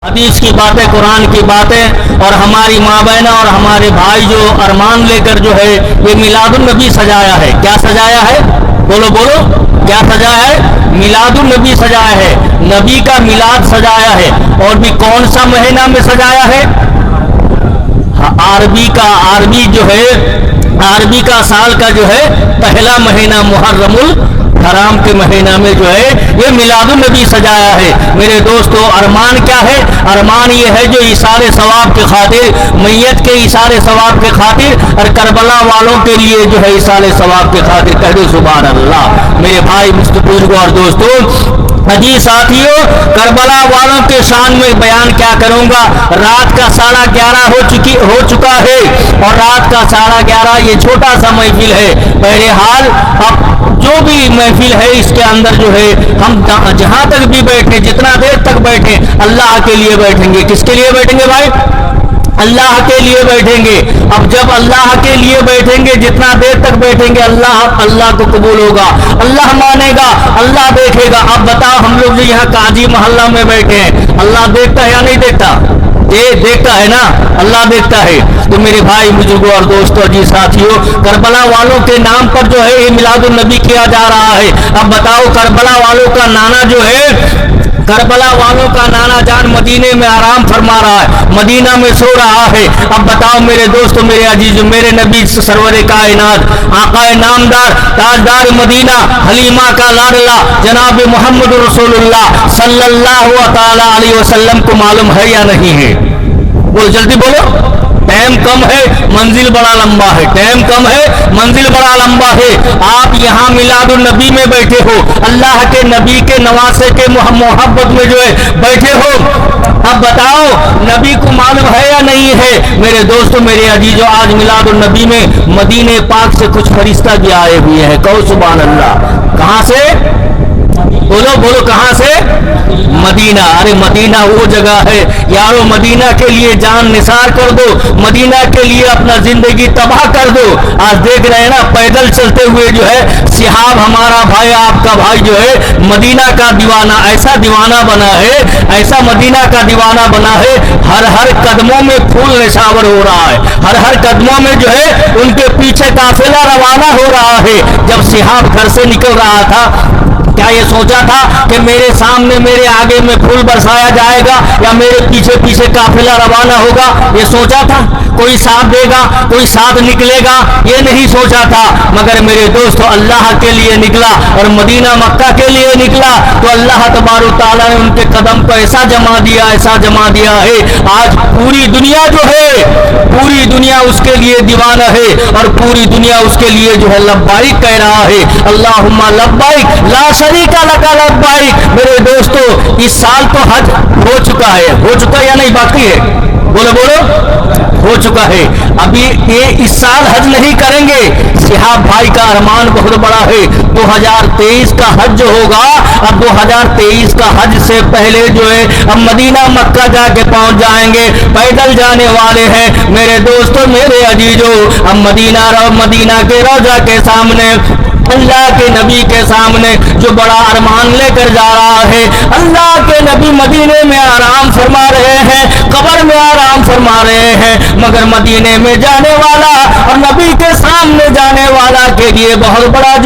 हदीस की बातें, कुरान की बातें, और हमारी माँ बहना और हमारे भाई जो अरमान लेकर जो है ये मिलादुन नबी सजाया है। क्या सजाया है? बोलो बोलो, क्या सजाया है? मिलादुन नबी सजाया है, नबी का मिलाद सजाया है। और भी कौन सा महीना में सजाया है? अरबी जो है, अरबी का साल का जो है पहला महीना मुहर्रमुल हराम के महीना में जो है ये मिलादुन नबी सजाया है। मेरे दोस्तों, अरमान क्या है? अरमान ये है जो इशारे सवाब के खातिर, मैयत के इशारे सवाब के खातिर और करबला वालों के लिए जो है इशारे सवाब के खातिर कह दो सुभान अल्लाह। मेरे भाई बुजुर्गों और दोस्तों, अजी साथियों, करबला वालों के शान में बयान क्या करूंगा। रात का 11:30 हो चुका है और रात का 11:30 ये छोटा सा महफिल है। बहरहाल अब जो भी महफिल है इसके अंदर जो है हम जहां तक भी बैठे, जितना देर तक बैठे, अल्लाह के लिए बैठेंगे। किसके लिए बैठेंगे भाई? अल्लाह के लिए बैठेंगे। अब जब अल्लाह के लिए बैठेंगे, जितना देर तक बैठेंगे अल्लाह को कबूल होगा, अल्लाह मानेगा, अल्लाह देखेगा। अब बताओ, हम लोग जो यहाँ काजी मोहल्ला में बैठे हैं, अल्लाह देखता है या नहीं देखता? ये देखता है ना, अल्लाह देखता है। तो मेरे भाई बुजुर्गों और दोस्तों, जी साथियों, करबला वालों के नाम पर जो है ये मिलादुन नबी किया जा रहा है। अब बताओ, करबला वालों का नाना जो है, करबला वालों का नाना जान मदीने में आराम फरमा रहा है, मदीना में सो रहा है। अब बताओ मेरे दोस्तों, मेरे अजीज, मेरे नबी सरवर कायनात, आकाए नामदार, ताजदार मदीना, हलीमा का लाडला जनाब मोहम्मद रसूलुल्लाह सल्लल्लाहु तआला अलैहि वसल्लम को मालूम है या नहीं है? बोलो, जल्दी बोलो। टाइम कम है, मंजिल बड़ा लंबा है। टाइम कम है, मंजिल बड़ा लंबा है। आप यहाँ मिलादुन नबी में बैठे हो, अल्लाह के नबी के नवासे के मोहब्बत में जो है बैठे हो। अब बताओ, नबी को मालूम है या नहीं है? मेरे दोस्तों, मेरे अजीजों, आज मिलादुन नबी में मदीने पाक से कुछ फरिश्ता भी आए हुए हैं। कहो सुभान अल्लाह। कहाँ से? बोलो बोलो, कहाँ से? मदीना। अरे मदीना वो जगह है यारो, मदीना के लिए जान निसार कर दो, मदीना के लिए अपना जिंदगी तबाह कर दो। आज देख रहे हैं ना, पैदल चलते हुए जो है सिहाब हमारा भाई, आपका भाई जो है मदीना का दीवाना, ऐसा दीवाना बना है, ऐसा मदीना का दीवाना बना है, हर हर कदमों में फूल निशावर हो रहा है, हर हर कदमों में जो है उनके पीछे काफिला रवाना हो रहा है। जब सिहाब घर से निकल रहा था, क्या ये सोचा था कि मेरे सामने, मेरे आगे में फूल बरसाया जाएगा या मेरे पीछे पीछे काफिला रवाना होगा? ये सोचा था? कोई साथ देगा, कोई साथ निकलेगा? ये नहीं सोचा था। मगर मेरे दोस्तों, अल्लाह के लिए निकला और मदीना मक्का के लिए निकला तो अल्लाह तबारक तआला ने उनके कदम को ऐसा जमा दिया, ऐसा जमा दिया है। आज पूरी दुनिया जो है, पूरी दुनिया उसके लिए दीवाना है और पूरी दुनिया उसके लिए जो है लब्बाइक कह रहा है। अल्लाहुम्मा लब्बाइक ला शरीका लका लब्बाइक। मेरे दोस्तों, इस साल तो हज हो चुका है, हो चुका या नहीं बाकी है? बोलो बोलो, हो चुका है। अभी ये इस साल हज नहीं करेंगे। सिहाब भाई का अरमान बहुत बड़ा है। 2023 का हज जो होगा, अब 2023 का हज से पहले जो है अब मदीना मक्का जाके पहुंच जाएंगे, पैदल जाने वाले हैं। मेरे दोस्तों, मेरे अजीजों, अब मदीना के रोजा के सामने, अल्लाह के नबी के सामने जो बड़ा अरमान लेकर जा रहा है, अल्लाह के नबी मदीने में आराम फरमा रहे हैं, कब्र में आराम फरमा रहे हैं, मगर मदीने में जाने वाला और नबी के सामने जाने वाला के लिए बहुत बड़ा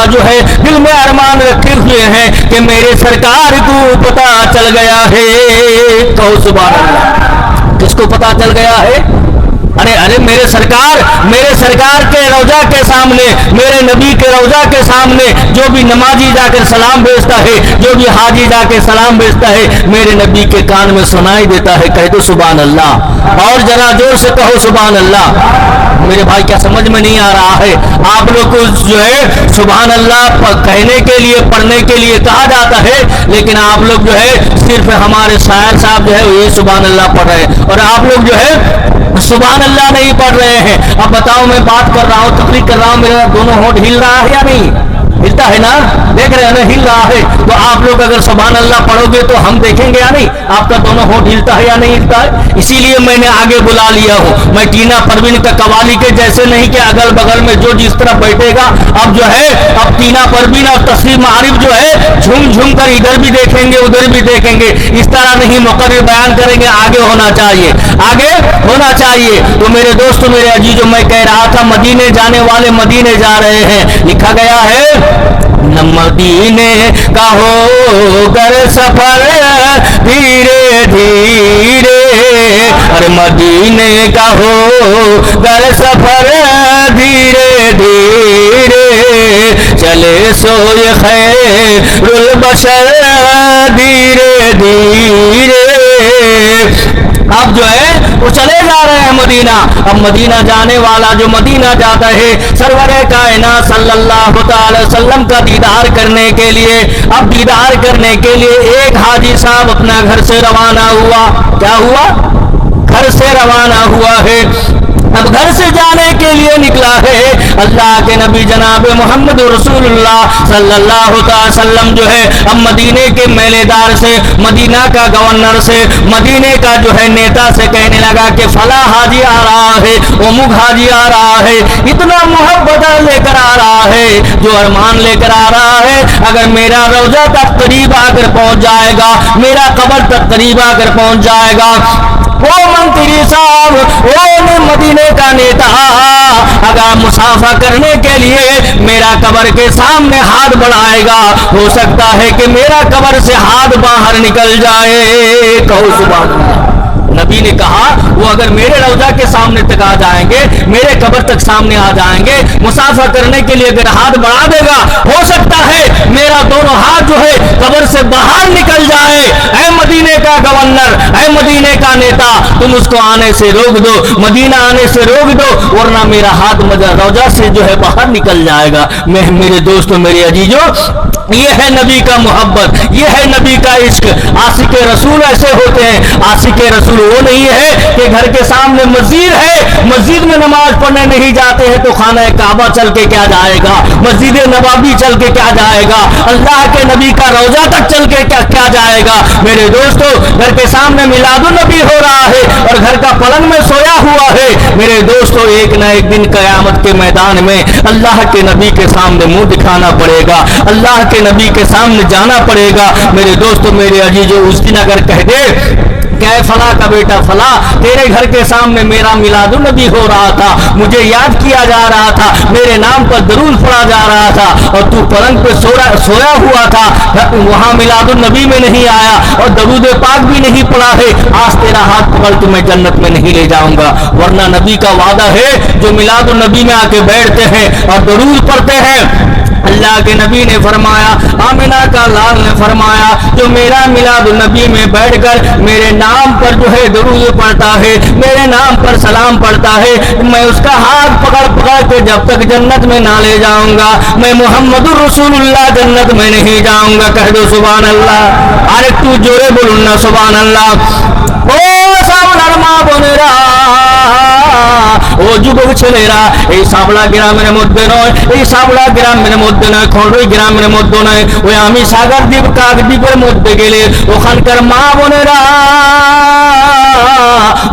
जो है दिल में अरमान रखे हुए हैं कि मेरे सरकार को पता चल गया है। कहो सुभान अल्लाह। किसको पता चल गया है? अरे अरे, मेरे सरकार के रौजा के सामने, मेरे नबी के रौजा के सामने जो भी नमाजी जाकर सलाम भेजता है, जो भी हाजी जाकर सलाम भेजता है, मेरे नबी के कान में सुनाई देता है। कह दो सुभान अल्लाह, और जरा जोर से कहो सुभान अल्लाह। मेरे भाई, क्या समझ में नहीं आ रहा है? आप लोग को जो है सुभान अल्लाह कहने के लिए, पढ़ने के लिए कहा जाता है, लेकिन आप लोग जो है सिर्फ हमारे शायर साहब जो है ये सुभान अल्लाह पढ़ रहे हैं और आप लोग जो है सुभान अल्लाह नहीं पढ़ रहे हैं। अब बताओ, मैं बात कर रहा हूँ, तकरीर कर रहा हूँ, मेरा दोनों होंठ हिल रहा है या नहीं? हिलता है ना, देख रहे हैं ना, हिल रहा है। तो आप लोग अगर सुभान अल्लाह पढ़ोगे तो हम देखेंगे या नहीं, आपका दोनों होंठ हिलता है या नहीं हिलता है। इसीलिए मैंने आगे बुला लिया हूं। मैं टीना परवीन का कवाली के जैसे नहीं कि अगल बगल में जो जिस तरफ बैठेगा, अब जो है अब टीना परवीन और तस्लीम आरिफ जो है झूम झूम कर इधर भी देखेंगे उधर भी देखेंगे, इस तरह नहीं मुकर्रर बयान करेंगे। आगे होना चाहिए, आगे होना चाहिए। तो मेरे दोस्तों, मेरे अजीजों, मैं कह रहा था मदीने जाने वाले मदीने जा रहे हैं। लिखा गया है न मदीने का हो कर सफर धीरे धीरे, अरे मदीने का हो कर सफर धीरे धीरे, चले सोए खैरुल बशर धीरे धीरे। अब जो है वो चले जा रहे हैं मदीना। अब मदीना जाने वाला जो मदीना जाता है सरवरे कायनात सल्लल्लाहु अलैहि वसल्लम का दीदार करने के लिए, अब दीदार करने के लिए एक हाजी साहब अपना घर से रवाना हुआ। क्या हुआ? घर से रवाना हुआ है। अब घर से जाने के लिए निकला है। अल्लाह के नबी जनाब मोहम्मद रसूलुल्लाह सल्लल्लाहु अलैहि वसल्लम जो है अब मदीने के मेलेदार से, मदीना का गवर्नर से, मदीने का जो है नेता से कहने लगा कि फला हाजी आ रहा है, अमुक हाजी आ रहा है, इतना मोहब्बत लेकर आ रहा है, जो अरमान लेकर आ रहा है। अगर मेरा रोजा तक करीब आकर पहुंच जाएगा, मेरा कब्र तक करीब आकर पहुंच जाएगा, वो मंत्री साहब, वो मदीने का नेता अगर मुसाफा करने के लिए मेरा कब्र के सामने हाथ बढ़ाएगा, हो सकता है कि मेरा कब्र से हाथ बाहर निकल जाए। कहो सुभान अल्लाह। नबी ने कहा वो अगर मेरे रौजा के सामने तक आ जाएंगे, मेरे कब्र तक सामने आ जाएंगे, मुसाफा करने के लिए अगर हाथ बढ़ा देगा, हो सकता है मेरा दोनों हाथ जो है कब्र से बाहर निकल जाए। ऐ मदीने का गवर्नर, ऐ मदीने का नेता, तुम उसको आने से रोक दो, मदीना आने से रोक दो, वरना मेरा हाथ रौजा से जो है बाहर निकल जाएगा। मेरे दोस्तों, मेरे अजीजों, ये है नबी का मोहब्बत, ये है नबी का इश्क। आशिक रसूल ऐसे होते हैं। आशिक रसूल वो नहीं है कि घर के सामने मस्जिद है, मस्जिद में नमाज पढ़ने नहीं जाते हैं तो खाना काबा चल के क्या जाएगा, मस्जिद नबवी चल के क्या जाएगा, अल्लाह के नबी का रौजा तक चल के क्या जाएगा। मेरे दोस्तों, घर के सामने मिलादुन नबी हो रहा है और घर का पलंग में सोया हुआ है। मेरे दोस्तों, एक न एक दिन कयामत के मैदान में अल्लाह के नबी के सामने मुंह दिखाना पड़ेगा, अल्लाह के नबी के सामने जाना पड़ेगा। मेरे दोस्तों, मेरे अजीजों, उस दिन अगर कह दे क्या फला का बेटा फला, तेरे घर के सामने मेरा मिलादुन नबी हो रहा था, मुझे याद किया जा रहा था, मेरे नाम पर दरूद पढ़ा जा रहा था और तू पलंग पे सोया हुआ था, वहां मिलादुन नबी में नहीं आया और दरूद पाक भी नहीं पढ़ा है, आज तेरा हाथ पकड़ के मैं जन्नत में नहीं ले जाऊंगा। वरना नबी का वादा है, जो मिलादुन नबी में आके बैठते हैं और दरूद पढ़ते हैं, अल्लाह के नबी ने फरमाया, आमिना का लाल ने फरमाया, जो मेरा मिलादुन नबी में बैठकर मेरे नाम पर जो है दरूद पढ़ता है, मेरे नाम पर सलाम पढ़ता है, मैं उसका हाथ पकड़ पकड़ के जब तक जन्नत में ना ले जाऊंगा, मैं मुहम्मदुर रसूलुल्लाह जन्नत में नहीं जाऊंगा। कह दो सुभान अल्लाह। अरे तू जोरे बोलूं ना सुभान अल्लाह। ओ सावलार मा बोनेरा, ও যুবক ছেলেরা, এই সাবলা গ্রামের মধ্যে নয়, এই সাবলা গ্রামের মধ্যে নয়, খন্ডই গ্রামের মধ্যে নয়, ওই আমি সাগরদ্বীপ কাকদ্বীপের মধ্যে গেলে ওখানকার মা বোনেরা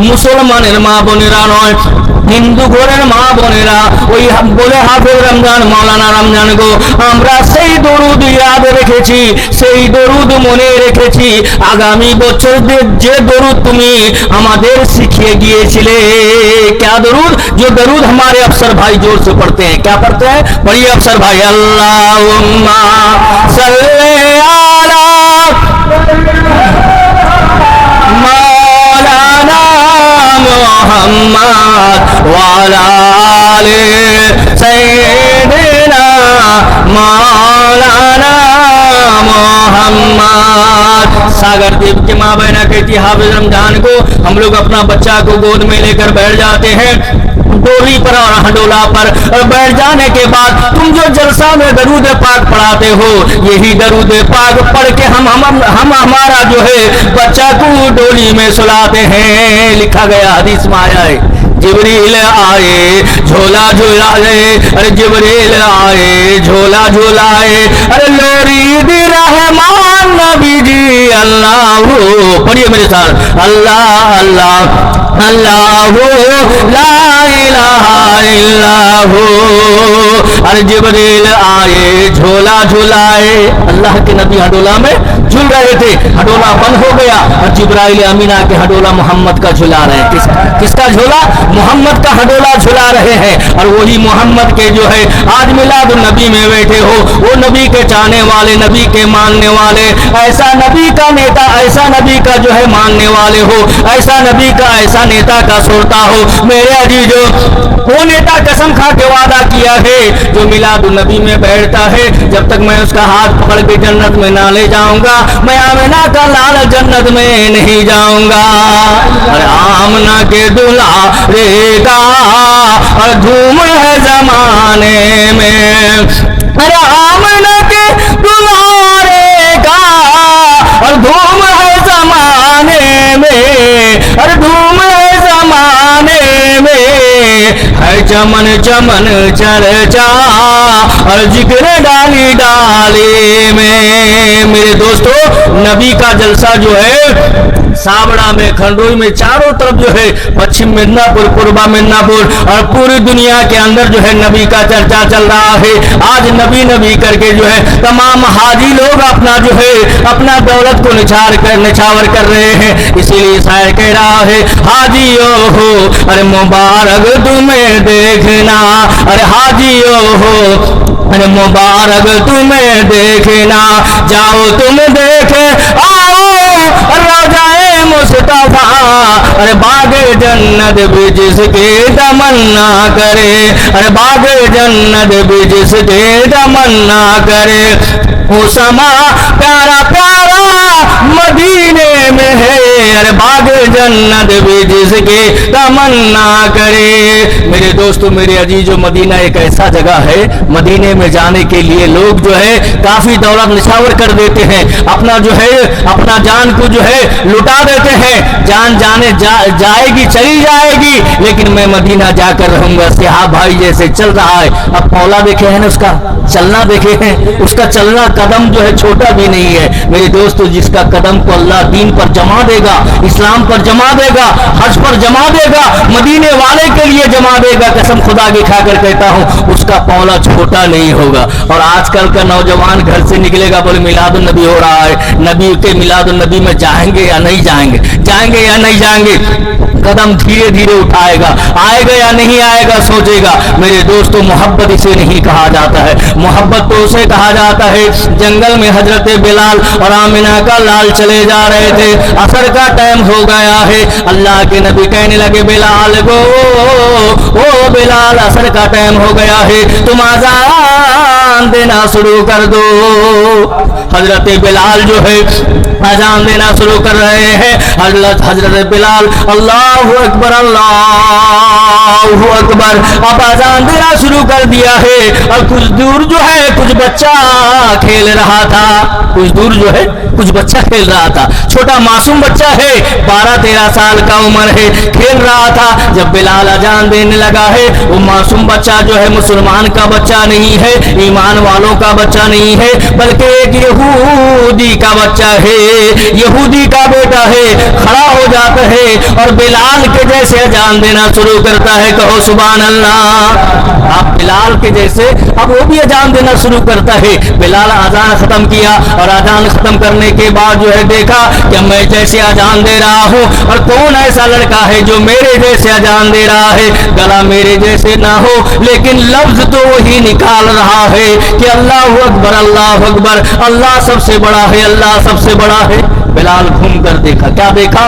মুসলমানের মা বোনেরা নয়, হিন্দু ঘরের মা বোনেরা, ওই বলে হাফেজ রমজান মৌলানা রমজান গো, আমরা সেই দরুদ ইয়াদ রেখেছি, সেই দরুদ মনে রেখেছি, আগামী বছর যে দরুদ তুমি আমাদের শিখিয়ে গিয়েছিলে। क्या दरूद? जो दरूद हमारे अफसर भाई जोर से पढ़ते हैं। क्या पढ़ते हैं? पढ़िए अफसर भाई, अल्लाहुम्मा सल्ले अला मौलाना मुहम्मद व अला आले सय्यिदना मौलाना मोहम्मद। सागरद्वीप की माँ बहना कहती हाफिज रमजान को हम लोग अपना बच्चा को गोद में लेकर बैठ जाते हैं डोली पर और हंडोला पर, और बैठ जाने के बाद तुम जो जलसा में दरूद पाक पढ़ाते हो, यही दरूद पाक पढ़ के हम हमारा जो है बच्चा को डोली में सुलाते हैं। लिखा गया, हदीस में आया है। जिब्रील आए झोला झुलाए, अरे जिब्रील आए झोला झुलाए, अरे लोरी दी रहमान नबी जी अल्लाह। पढ़िए मेरे साथ, अल्लाह अल्लाह अल्लाह ला इलाहा इल्लाहु। अरे जिब्रील आए झोला झुलाए, अल्लाह के नबी हडोला में झूल रहे थे, हडोला बंद हो गया और जिब्राइल अमीना के हडोला मोहम्मद का झुला रहे हैं। किसका झोला? मोहम्मद का हडोला झुला रहे हैं। और वही मोहम्मद के जो है आज मिलाद नबी में बैठे हो, वो नबी के चाहने वाले, नबी के मानने वाले, ऐसा नबी का नेता, ऐसा नबी का जो है मानने वाले हो, ऐसा नबी का, ऐसा नेता का सुरता हो मेरे अजीजों। वो नेता कसम खा के वादा किया है जो मिलाद नबी में बैठता है, जब तक मैं उसका हाथ पकड़ के जन्नत में ना ले जाऊंगा, मैं आमिना का लाल जन्नत में नहीं जाऊंगा। अरे आमना के दूल्हा रेगा और धूम है जमाने में, अरे आमना के दूल्हा रेगा और धूम है जमाने में, अरे धूम है जमाने में, है चमन चमन चर्चा और जिक्र डाली डाली में। मेरे दोस्तों, नबी का जलसा जो है सावड़ा में, खंडोई में, चारों तरफ जो है, पश्चिम मिदनापुर, पूर्वा मिदनापुर और पूरी दुनिया के अंदर जो है नबी का चर्चा चल रहा है। आज नबी नबी करके जो है तमाम हाजी लोग अपना जो है अपना दौलत को निछावर कर रहे हैं। इसीलिए शायर कह रहा है, हाजियो हो अरे मुबारक तुम्हें देखना, अरे हाजियो हो अरे मुबारक तुम्हें देखना, जाओ तुम देखे आओ रोजाए मुस्तफा, अरे बागे जन्नत भी जिसके तमन्ना करे, अरे बागे जन्नत भी जिसके तमन्ना करे, वो समा प्यारा प्यारा मदीने में है, अरे बागे जन्नत भी जिसके तमन्ना करे। मेरे दोस्तों, मेरे अजीजों, मदीना एक ऐसा जगह है, मदीने में जाने के लिए लोग जो है काफी दौलत निछावर कर देते हैं, अपना जो है अपना जान को जो है लुटा देते हैं। जान जाने जाएगी चली जाएगी, लेकिन मैं मदीना जाकर रहूंगा। सिहाब भाई जैसे चल रहा है, अब मौला देखे हैं ना, उसका चलना देखे हैं, उसका चलना कदम जो है छोटा भी नहीं है। मेरे दोस्तों, जिसका कदम को अल्लाह दीन पर जमा देगा, इस्लाम पर जमा देगा, हज पर जमा देगा, मदीने वाले के लिए जमा देगा, कसम खुदा की खाकर कहता हूं, उसका पौला छोटा नहीं होगा। और आजकल का नौजवान घर से निकलेगा, बोले मिलाद नबी हो रहा है, नबी के मिलाद नबी में जाएंगे या नहीं जाएंगे, जाएंगे या नहीं जाएंगे, कदम धीरे धीरे उठाएगा, आएगा या नहीं आएगा सोचेगा। मेरे दोस्तों, मोहब्बत इसे नहीं कहा जाता है, मोहब्बत तो उसे कहा जाता है। जंगल में हजरत बिलाल और आमिना का लाल चले जा रहे थे, असर का टाइम हो गया है, अल्लाह के नबी कहने लगे बिलाल को, ओ बिलाल असर का टाइम हो गया है, तुम अजान देना शुरू कर दो। हजरत बिलाल जो है अजान देना शुरू कर रहे हैं। हजरत बिलाल अल्लाहु अकबर अल्लाहु अकबर, अब अजान देना शुरू कर दिया है। और कुछ दूर जो है कुछ बच्चा खेल रहा था, कुछ दूर जो है कुछ बच्चा खेल रहा था, छोटा मासूम बच्चा है, 12-13 साल का उम्र है, खेल रहा था। जब बिलाल अजान देने लगा है, वो मासूम बच्चा जो है मुसलमान का बच्चा नहीं है, ईमान वालों का बच्चा नहीं है, बल्कि एक यहूदी का बच्चा है, यहूदी का बेटा है। खड़ा हो जाता है और बिलाल के जैसे अजान देना शुरू करता है, कहो सुभान अल्लाह। आप बिलाल के जैसे अब वो भी अजान देना शुरू करता है। बिलाल अजान खत्म किया और अजान खत्म करने के बाद जो है देखा कि मैं जैसे अजान दे रहा हूँ और कौन ऐसा लड़का है जो मेरे जैसे अजान दे रहा है, गला मेरे जैसे ना हो लेकिन लफ्ज तो वही निकाल रहा है कि अल्लाह अकबर अल्लाह अकबर, अल्लाह सबसे बड़ा है, अल्लाह सबसे बड़ा है। बिलाल घूम कर देखा, क्या देखा,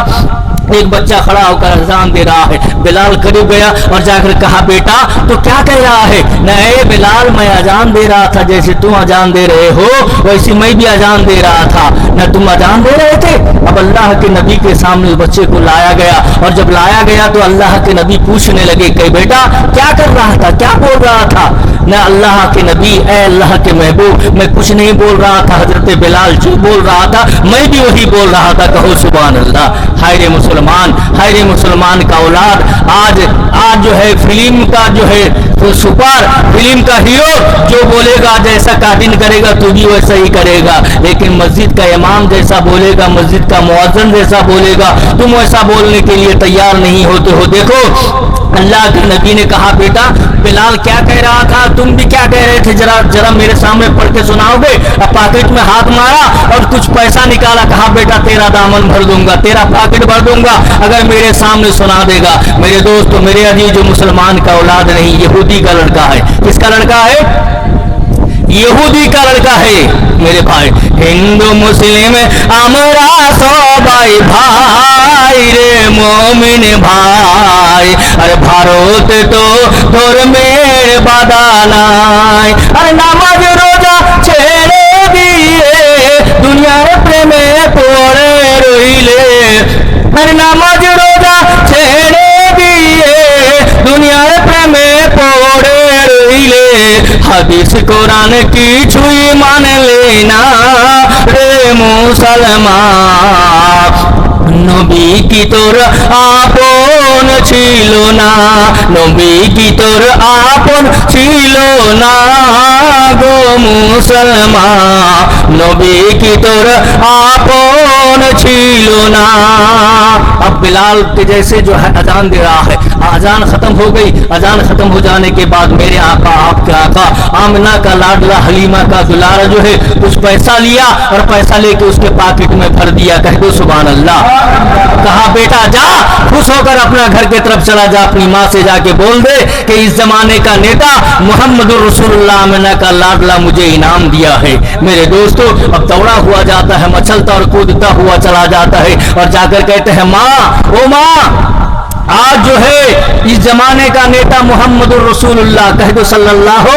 एक बच्चा खड़ा होकर अजान दे रहा है। बिलाल करीब गया और जाकर कहा, बेटा तो क्या कह रहा है? नहीं बिलाल, मैं अजान दे रहा था, जैसे तुम अजान दे रहे हो वैसे मैं भी अजान दे रहा था। न तुम अजान दे रहे थे? अब अल्लाह के नबी के सामने बच्चे को लाया गया और जब लाया गया तो अल्लाह के नबी पूछने लगे कि बेटा क्या कर रहा था, क्या बोल रहा था? न अल्लाह के नबी, ए अल्लाह के महबूब, मैं कुछ नहीं बोल रहा था, हजरत बिलाल जो बोल रहा था मैं भी वही बोल रहा था। कहो सुभान अल्लाह। हाय रे मुसलमान, हाय रे मुसलमान का औलाद, आज जो है फिल्म का जो है तो सुपर फिल्म का हीरो जो बोलेगा जैसा काटिन करेगा तू भी वैसा ही करेगा, लेकिन मस्जिद का इमाम जैसा बोलेगा, मस्जिद का मुअज्जिन जैसा बोलेगा, तुम वैसा बोलने के लिए तैयार नहीं होते हो। देखो अल्लाह के नबी ने कहा बेटा बिलाल क्या कह रहा था, तुम भी क्या कह रहे थे, जरा जरा मेरे सामने पढ़ के सुनाओगे। अब पॉकेट में हाथ मारा और कुछ पैसा निकाला, कहा बेटा तेरा दामन भर दूंगा, तेरा पॉकेट भर दूंगा अगर मेरे सामने सुना देगा। मेरे दोस्तों, मेरे अजीज, जो मुसलमान का औलाद नहीं, यहूदी का लड़का है। किसका लड़का है? यहूदी का लड़का है। मेरे भाई, हिंदू मुस्लिम আমরা সবাই ভাই রে মুমিন ভাই, আরে ভারত তো ধর্মের বাধা নাই, আরে নামাজ রোজা ছেড়ে দিয়ে দুনিয়ার প্রেমে পড়ে রইলে, আরে নামাজ রোজা ছেড়ে দিয়ে দুনিয়ার প্রেমে পড়ে রইলে, হাদিস কোরআন কিছুই মানলে না রে মুসলমান, নবী কি তোর আপন ছিল না, নবী কি তোর আপন ছিল না গো মুসলমান, নবী কি তোর আপন ছিল না। अब बिलाल के जैसे जो है अजान दे रहा है, अजान खत्म हो गई, अजान खत्म हो जाने के बाद मेरे आका, आपके आका, आमना का लाडला, हलीमा का दुलारा जो है कुछ पैसा लिया और पैसा लेके उसके पॉकेट में भर दिया। कह दो सुभान अल्लाह। कहा बेटा जा, खुश होकर अपना घर की तरफ चला जा, अपनी माँ से जाके बोल दे कि इस जमाने का नेता मोहम्मदुर रसूलुल्लाह आमना का लाडला मुझे इनाम दिया है। मेरे दोस्तों, अब दौड़ा हुआ जाता है, मचलता और कूदता हुआ चला जाता है और जाकर कहते हैं माँ, ओ माँ, आज जो है इस जमाने का नेता मोहम्मदुर रसूलुल्लाह, कह दो सल्लल्लाहु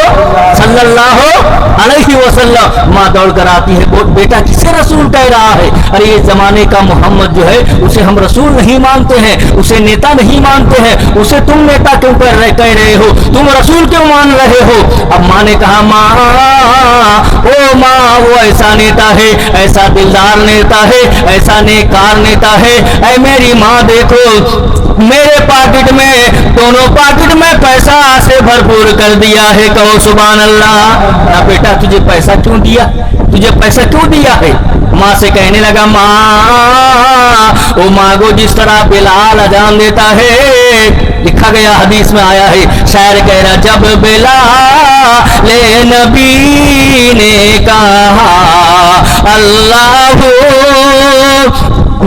अलैहि वसल्लम। माँ दौड़ कर आती है, बेटा किसे रसूल कह रहा है? अरे ये जमाने का मोहम्मद जो है उसे हम रसूल नहीं मानते हैं, उसे नेता नहीं मानते हैं, उसे तुम नेता क्यों कह रहे हो, तुम रसूल क्यों मान रहे हो? अब माँ ने कहा माँ, ओ माँ, वो ऐसा नेता है, ऐसा दिलदार नेता है, ऐसा नेकार नेता है। ऐ मेरी माँ देखो, मेरे पॉकेट में, दोनों पॉकेट में पैसा से भरपूर कर दिया है। कहो सुभान अल्लाह। ना बेटा तुझे पैसा क्यों दिया, तुझे पैसा क्यों दिया है? माँ से कहने लगा माँ, वो मांगो जिस तरह बिलाल अजान देता है, लिखा गया हदीस में आया है, शायर कह रहा जब बिलाल नबी ने कहा अल्लाह,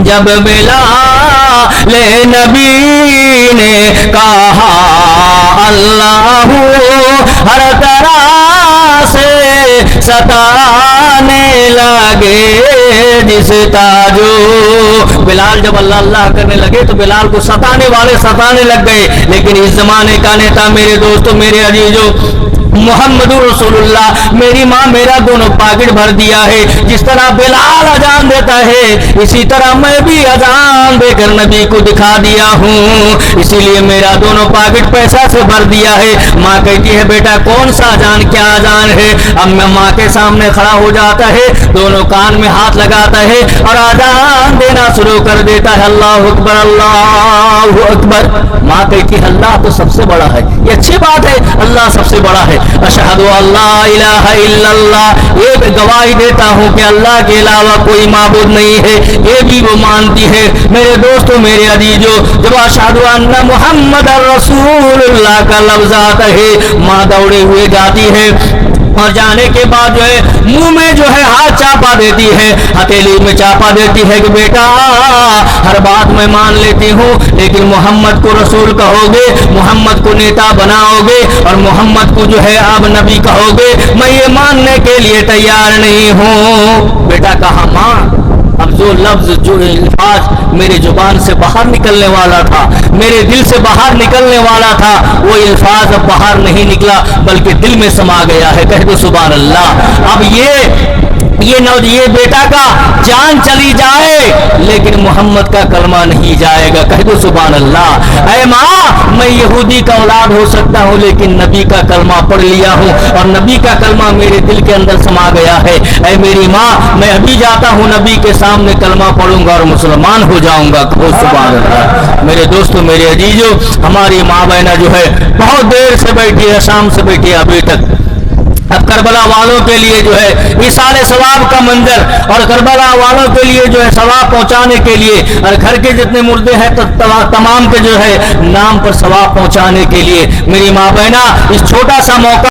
जब बिलाल नबी ने कहा अल्लाह, हर तरह से सताने लगे जिस ताजो। बिलाल जब अल्लाह अल्लाह करने लगे तो बिलाल को सताने वाले सताने लग गए। लेकिन इस जमाने का नेता, मेरे दोस्तों, मेरे अजीजों, मोहम्मदुर रसूलुल्लाह, मेरी माँ मेरा दोनों पॉकेट भर दिया है। जिस तरह बिलाल अजान देता है, इसी तरह मैं भी अजान देकर नबी को दिखा दिया हूँ, इसीलिए मेरा दोनों पॉकेट पैसा से भर दिया है। माँ कहती है बेटा कौन सा अजान, क्या अजान है? अब मैं माँ के सामने खड़ा हो जाता है, दोनों कान में हाथ लगाता है और अजान देना शुरू कर देता है, अल्लाह अकबर, अल्लाह अकबर। माँ कहती है अल्लाह तो सबसे बड़ा है, ये अच्छी बात है, अल्लाह सबसे बड़ा है। अशहदु अल्ला इलाहा इल्लल्लाह, ये गवाही देता हूँ कि अल्लाह के अलावा कोई माबूद नहीं है, ये भी वो मानती है। मेरे दोस्तों, मेरे अजीजों, जब अशहदु अन्ना मुहम्मद रसूलुल्लाह का लफ्ज आता है, माँ दौड़े हुए जाती है और जाने के बाद जो है मुंह में जो है हाथ चापा देती है, हथेली में चापा देती है कि बेटा हर बात मैं मान लेती हूँ, लेकिन मोहम्मद को रसूल कहोगे, मोहम्मद को नेता बनाओगे और मोहम्मद को जो है अब नबी कहोगे, मैं ये मानने के लिए तैयार नहीं हूँ। बेटा कहा माँ, अब जो लफ्ज, जो अल्फाज मेरे जुबान से बाहर निकलने वाला था, मेरे दिल से बाहर निकलने वाला था, वो अल्फाज अब बाहर नहीं निकला बल्कि दिल में समा गया है। कह दो सुभान अल्लाह। अब ये बेटा का जान चली जाए लेकिन मोहम्मद का कलमा नहीं जाएगा। कह दो सुभान अल्लाह। ऐ माँ, मैं यहूदी का औलाद हो सकता हूँ लेकिन नबी का कलमा पढ़ लिया हूँ और नबी का कलमा मेरे दिल के अंदर समा गया है। ऐ मेरी माँ, मैं अभी जाता हूँ नबी के सामने कलमा पढ़ूंगा और मुसलमान हो जाऊंगा। कहो सुभान अल्लाह। मेरे दोस्तों, मेरे अजीजों, हमारी माँ बहना जो है बहुत देर से बैठी है, शाम से बैठी है अभी तक। अब करबला वालों के लिए जो है इसाले सवाब का मंजर और करबला वालों के लिए जो है सवाब पहुंचाने के लिए और घर के जितने मुर्दे हैं तो तमाम के जो है नाम पर सवाब पहुंचाने के लिए मेरी माँ बहना इस छोटा सा मौका